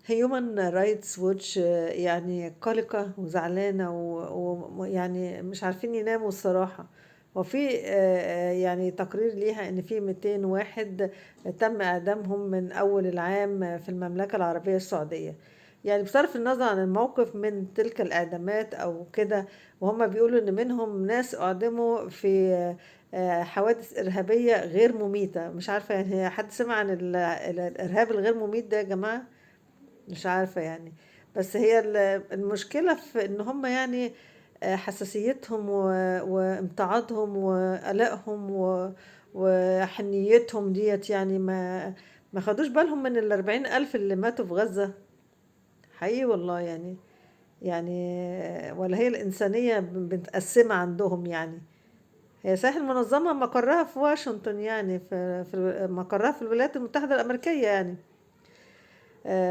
Human Rights Watch يعني قلقة وزعلانة ويعني مش عارفين يناموا الصراحة. وفي يعني تقرير ليها إن في 200 واحد تم إعدامهم من أول العام في المملكة العربية السعودية. يعني بصرف النظر عن الموقف من تلك الإعدامات أو كده، وهم بيقولوا إن منهم ناس أعدموا في حوادث إرهابية غير مميتة. مش عارفة يعني حد سمع عن الإرهاب الغير مميت ده يا جماعة؟ مش عارفة يعني. بس هي المشكلة في ان هم يعني حساسيتهم وامتعاضهم وقلقهم وحنيتهم ديت، يعني ما خدوش بالهم من ال40,000 اللي ماتوا في غزة. حقيقي والله يعني ولا هي الإنسانية متقسمة عندهم يعني. هي صحيح المنظمة مقرها في واشنطن، يعني في مقرها في الولايات المتحدة الأمريكية يعني.